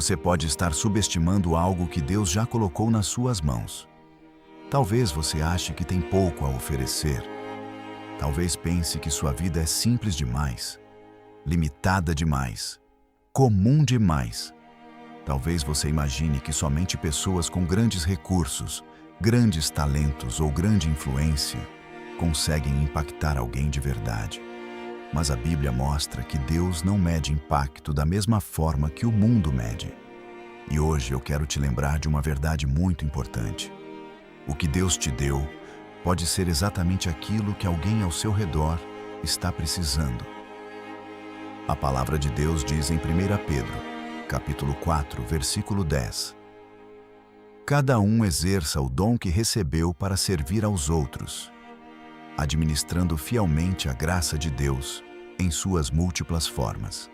Você pode estar subestimando algo que Deus já colocou nas suas mãos. Talvez você ache que tem pouco a oferecer. Talvez pense que sua vida é simples demais, limitada demais, comum demais. Talvez você imagine que somente pessoas com grandes recursos, grandes talentos ou grande influência conseguem impactar alguém de verdade. Mas a Bíblia mostra que Deus não mede impacto da mesma forma que o mundo mede. E hoje eu quero te lembrar de uma verdade muito importante. O que Deus te deu pode ser exatamente aquilo que alguém ao seu redor está precisando. A palavra de Deus diz em 1 Pedro, capítulo 4, versículo 10. Cada um exerça o dom que recebeu para servir aos outros, administrando fielmente a graça de Deus em suas múltiplas formas.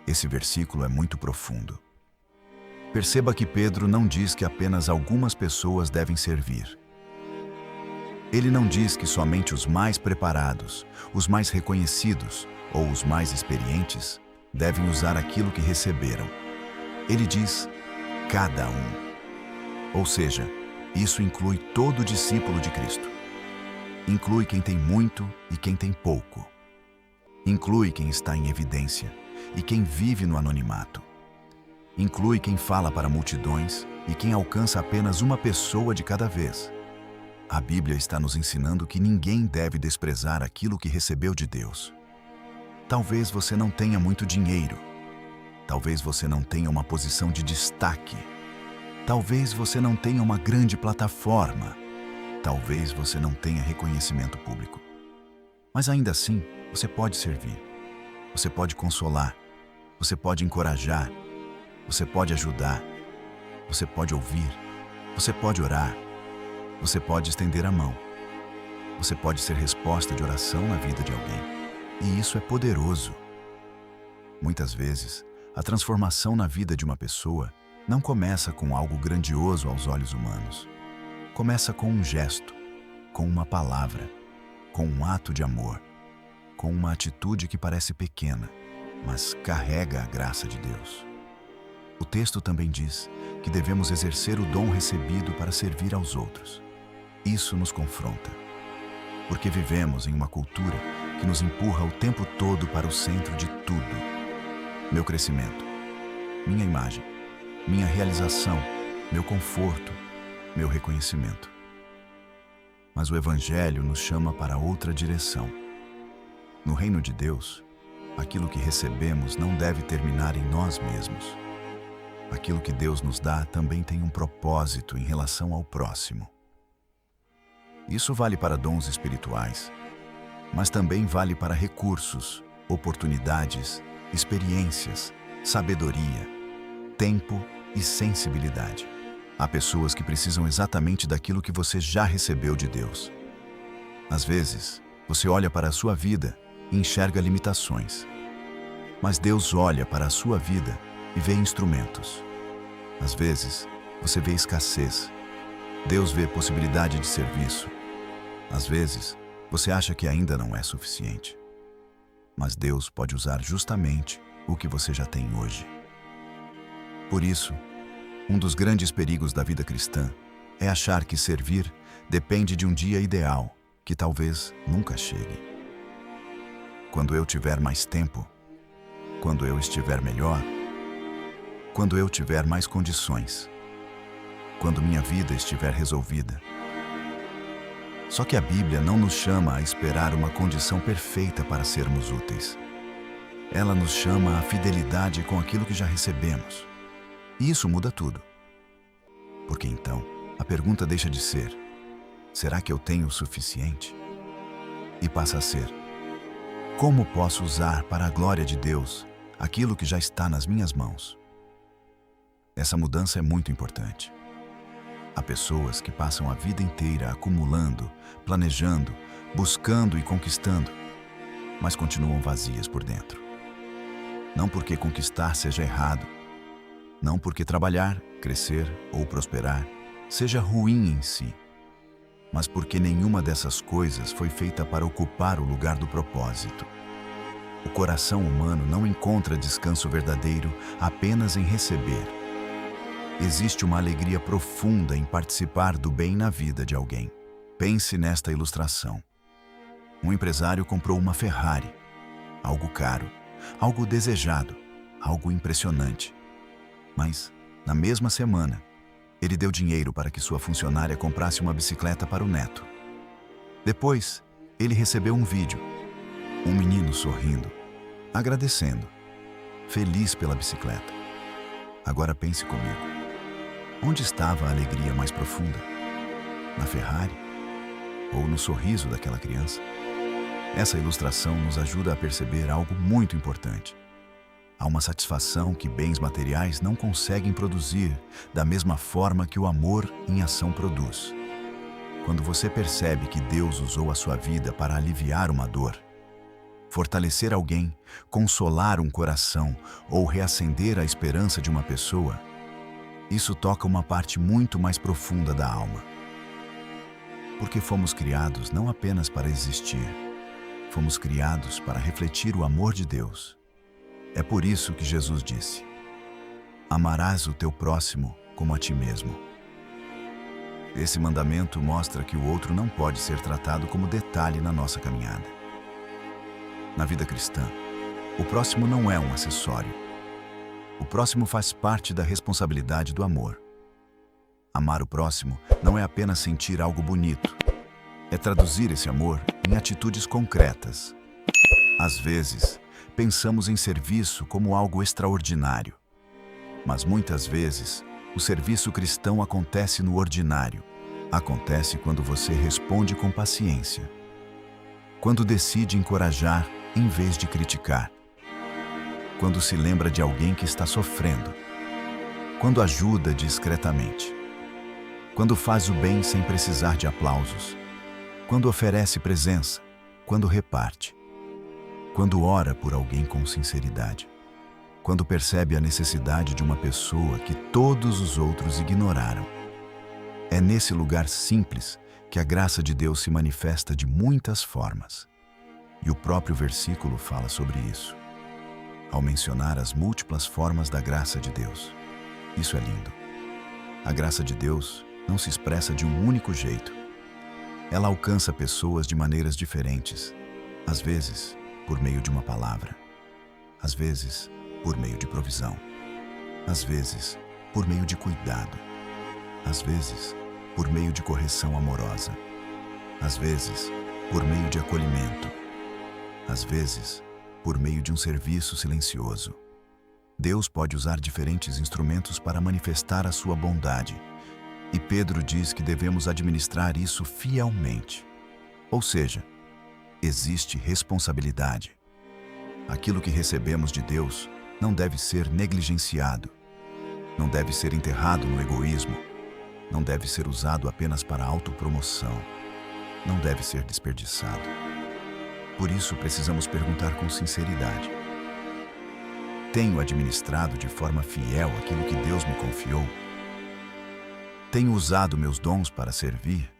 Esse versículo é muito profundo. Perceba que Pedro não diz que apenas algumas pessoas devem servir. Ele não diz que somente os mais preparados, os mais reconhecidos ou os mais experientes devem usar aquilo que receberam. Ele diz cada um. Ou seja, isso inclui todo discípulo de Cristo. Inclui quem tem muito e quem tem pouco. Inclui quem está em evidência e quem vive no anonimato. Inclui quem fala para multidões e quem alcança apenas uma pessoa de cada vez. A Bíblia está nos ensinando que ninguém deve desprezar aquilo que recebeu de Deus. Talvez você não tenha muito dinheiro. Talvez você não tenha uma posição de destaque. Talvez você não tenha uma grande plataforma. Talvez você não tenha reconhecimento público. Mas ainda assim, você pode servir. Você pode consolar. Você pode encorajar. Você pode ajudar. Você pode ouvir. Você pode orar. Você pode estender a mão. Você pode ser resposta de oração na vida de alguém. E isso é poderoso. Muitas vezes, a transformação na vida de uma pessoa não começa com algo grandioso aos olhos humanos. Começa com um gesto, com uma palavra, com um ato de amor, com uma atitude que parece pequena, mas carrega a graça de Deus. O texto também diz que devemos exercer o dom recebido para servir aos outros. Isso nos confronta, porque vivemos em uma cultura que nos empurra o tempo todo para o centro de tudo. Meu crescimento, minha imagem, minha realização, meu conforto, meu reconhecimento. Mas o Evangelho nos chama para outra direção. No reino de Deus, aquilo que recebemos não deve terminar em nós mesmos. Aquilo que Deus nos dá também tem um propósito em relação ao próximo. Isso vale para dons espirituais, mas também vale para recursos, oportunidades, experiências, sabedoria, tempo e sensibilidade. Há pessoas que precisam exatamente daquilo que você já recebeu de Deus. Às vezes, você olha para a sua vida e enxerga limitações. Mas Deus olha para a sua vida e vê instrumentos. Às vezes, você vê escassez. Deus vê possibilidade de serviço. Às vezes, você acha que ainda não é suficiente. Mas Deus pode usar justamente o que você já tem hoje. Por isso, um dos grandes perigos da vida cristã é achar que servir depende de um dia ideal, que talvez nunca chegue. Quando eu tiver mais tempo, quando eu estiver melhor, quando eu tiver mais condições, quando minha vida estiver resolvida. Só que a Bíblia não nos chama a esperar uma condição perfeita para sermos úteis. Ela nos chama à fidelidade com aquilo que já recebemos. E isso muda tudo. Porque então, a pergunta deixa de ser: será que eu tenho o suficiente? E passa a ser: como posso usar para a glória de Deus aquilo que já está nas minhas mãos? Essa mudança é muito importante. Há pessoas que passam a vida inteira acumulando, planejando, buscando e conquistando, mas continuam vazias por dentro. Não porque conquistar seja errado, não porque trabalhar, crescer ou prosperar seja ruim em si, mas porque nenhuma dessas coisas foi feita para ocupar o lugar do propósito. O coração humano não encontra descanso verdadeiro apenas em receber. Existe uma alegria profunda em participar do bem na vida de alguém. Pense nesta ilustração. Um empresário comprou uma Ferrari, algo caro, algo desejado, algo impressionante. Mas, na mesma semana, ele deu dinheiro para que sua funcionária comprasse uma bicicleta para o neto. Depois, ele recebeu um vídeo. Um menino sorrindo, agradecendo, feliz pela bicicleta. Agora pense comigo. Onde estava a alegria mais profunda? Na Ferrari? Ou no sorriso daquela criança? Essa ilustração nos ajuda a perceber algo muito importante. Há uma satisfação que bens materiais não conseguem produzir da mesma forma que o amor em ação produz. Quando você percebe que Deus usou a sua vida para aliviar uma dor, fortalecer alguém, consolar um coração ou reacender a esperança de uma pessoa, isso toca uma parte muito mais profunda da alma. Porque fomos criados não apenas para existir, fomos criados para refletir o amor de Deus. É por isso que Jesus disse: amarás o teu próximo como a ti mesmo. Esse mandamento mostra que o outro não pode ser tratado como detalhe na nossa caminhada. Na vida cristã, o próximo não é um acessório. O próximo faz parte da responsabilidade do amor. Amar o próximo não é apenas sentir algo bonito. É traduzir esse amor em atitudes concretas. Às vezes, pensamos em serviço como algo extraordinário. Mas muitas vezes, o serviço cristão acontece no ordinário. Acontece quando você responde com paciência. Quando decide encorajar em vez de criticar. Quando se lembra de alguém que está sofrendo. Quando ajuda discretamente. Quando faz o bem sem precisar de aplausos. Quando oferece presença. Quando reparte. Quando ora por alguém com sinceridade. Quando percebe a necessidade de uma pessoa que todos os outros ignoraram. É nesse lugar simples que a graça de Deus se manifesta de muitas formas. E o próprio versículo fala sobre isso, ao mencionar as múltiplas formas da graça de Deus. Isso é lindo. A graça de Deus não se expressa de um único jeito. Ela alcança pessoas de maneiras diferentes, às vezes por meio de uma palavra, às vezes por meio de provisão, às vezes por meio de cuidado, às vezes por meio de correção amorosa, às vezes por meio de acolhimento, às vezes por meio de um serviço silencioso. Deus pode usar diferentes instrumentos para manifestar a sua bondade, e Pedro diz que devemos administrar isso fielmente. Ou seja, existe responsabilidade. Aquilo que recebemos de Deus não deve ser negligenciado, não deve ser enterrado no egoísmo, não deve ser usado apenas para autopromoção, não deve ser desperdiçado. Por isso, precisamos perguntar com sinceridade: tenho administrado de forma fiel aquilo que Deus me confiou? Tenho usado meus dons para servir?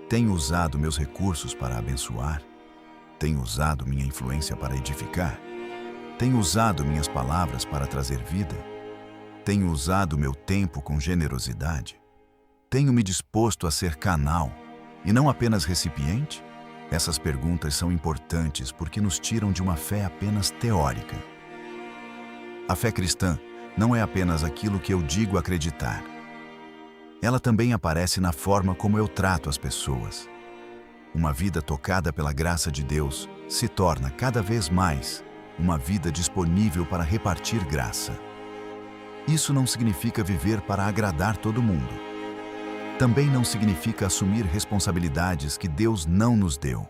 Tenho usado meus recursos para abençoar? Tenho usado minha influência para edificar? Tenho usado minhas palavras para trazer vida? Tenho usado meu tempo com generosidade? Tenho me disposto a ser canal e não apenas recipiente? Essas perguntas são importantes porque nos tiram de uma fé apenas teórica. A fé cristã não é apenas aquilo que eu digo acreditar. Ela também aparece na forma como eu trato as pessoas. Uma vida tocada pela graça de Deus se torna cada vez mais uma vida disponível para repartir graça. Isso não significa viver para agradar todo mundo. Também não significa assumir responsabilidades que Deus não nos deu.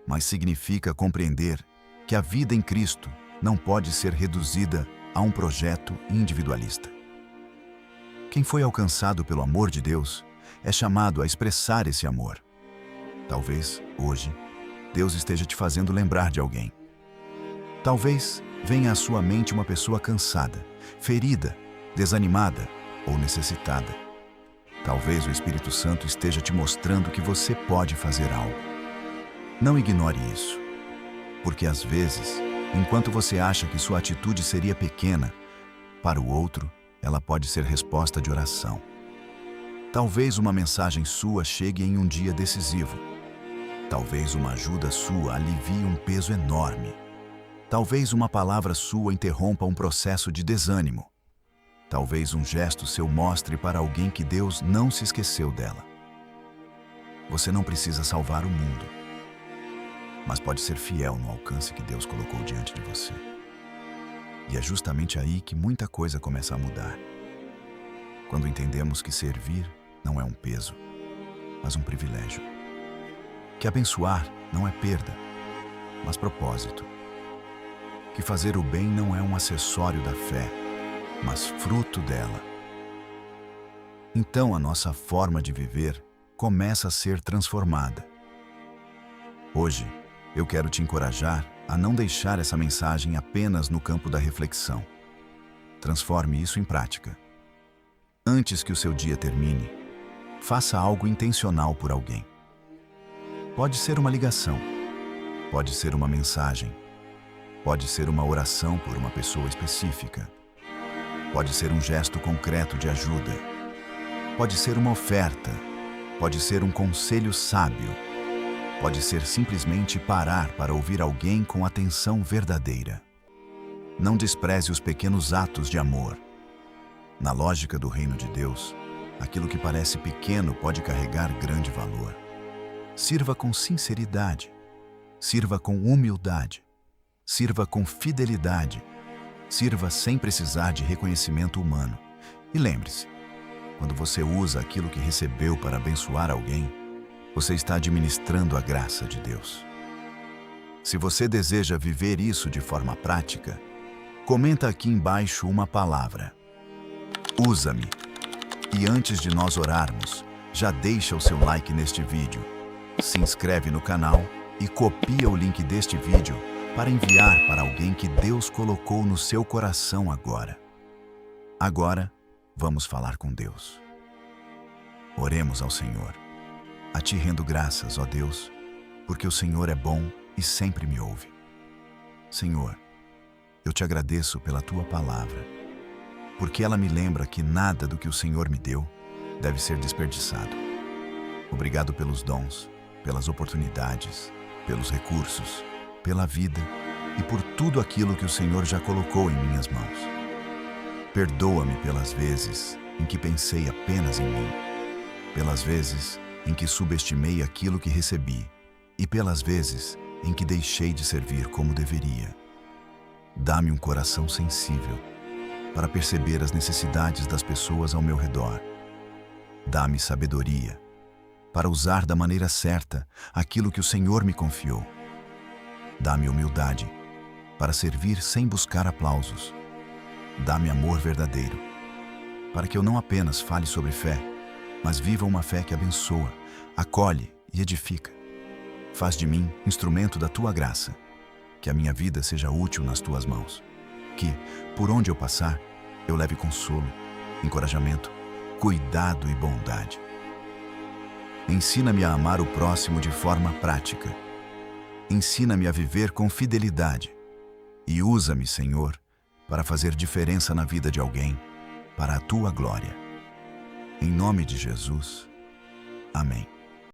Mas significa compreender que a vida em Cristo não pode ser reduzida a um projeto individualista. Quem foi alcançado pelo amor de Deus é chamado a expressar esse amor. Talvez, hoje, Deus esteja te fazendo lembrar de alguém. Talvez venha à sua mente uma pessoa cansada, ferida, desanimada ou necessitada. Talvez o Espírito Santo esteja te mostrando que você pode fazer algo. Não ignore isso. Porque às vezes, enquanto você acha que sua atitude seria pequena, para o outro, ela pode ser resposta de oração. Talvez uma mensagem sua chegue em um dia decisivo. Talvez uma ajuda sua alivie um peso enorme. Talvez uma palavra sua interrompa um processo de desânimo. Talvez um gesto seu mostre para alguém que Deus não se esqueceu dela. Você não precisa salvar o mundo, mas pode ser fiel no alcance que Deus colocou diante de você. E é justamente aí que muita coisa começa a mudar. Quando entendemos que servir não é um peso, mas um privilégio. Que abençoar não é perda, mas propósito. Que fazer o bem não é um acessório da fé, mas fruto dela. Então a nossa forma de viver começa a ser transformada. Hoje, eu quero te encorajar a não deixar essa mensagem apenas no campo da reflexão. Transforme isso em prática. Antes que o seu dia termine, faça algo intencional por alguém. Pode ser uma ligação, pode ser uma mensagem, pode ser uma oração por uma pessoa específica, pode ser um gesto concreto de ajuda, pode ser uma oferta, pode ser um conselho sábio, pode ser simplesmente parar para ouvir alguém com atenção verdadeira. Não despreze os pequenos atos de amor. Na lógica do reino de Deus, aquilo que parece pequeno pode carregar grande valor. Sirva com sinceridade, sirva com humildade, sirva com fidelidade, sirva sem precisar de reconhecimento humano. E lembre-se, quando você usa aquilo que recebeu para abençoar alguém, você está administrando a graça de Deus. Se você deseja viver isso de forma prática, comenta aqui embaixo uma palavra: usa-me. E antes de nós orarmos, já deixa o seu like neste vídeo, se inscreve no canal e copia o link deste vídeo para enviar para alguém que Deus colocou no seu coração agora. Agora, vamos falar com Deus. Oremos ao Senhor. A Ti rendo graças, ó Deus, porque o Senhor é bom e sempre me ouve. Senhor, eu te agradeço pela Tua palavra, porque ela me lembra que nada do que o Senhor me deu deve ser desperdiçado. Obrigado pelos dons, pelas oportunidades, pelos recursos, pela vida e por tudo aquilo que o Senhor já colocou em minhas mãos. Perdoa-me pelas vezes em que pensei apenas em mim, pelas vezes em que subestimei aquilo que recebi e pelas vezes em que deixei de servir como deveria. Dá-me um coração sensível para perceber as necessidades das pessoas ao meu redor. Dá-me sabedoria para usar da maneira certa aquilo que o Senhor me confiou. Dá-me humildade para servir sem buscar aplausos. Dá-me amor verdadeiro para que eu não apenas fale sobre fé, mas viva uma fé que abençoa, acolhe e edifica. Faz de mim instrumento da Tua graça, que a minha vida seja útil nas Tuas mãos, que, por onde eu passar, eu leve consolo, encorajamento, cuidado e bondade. Ensina-me a amar o próximo de forma prática. Ensina-me a viver com fidelidade e usa-me, Senhor, para fazer diferença na vida de alguém, para a Tua glória. Em nome de Jesus. Amém.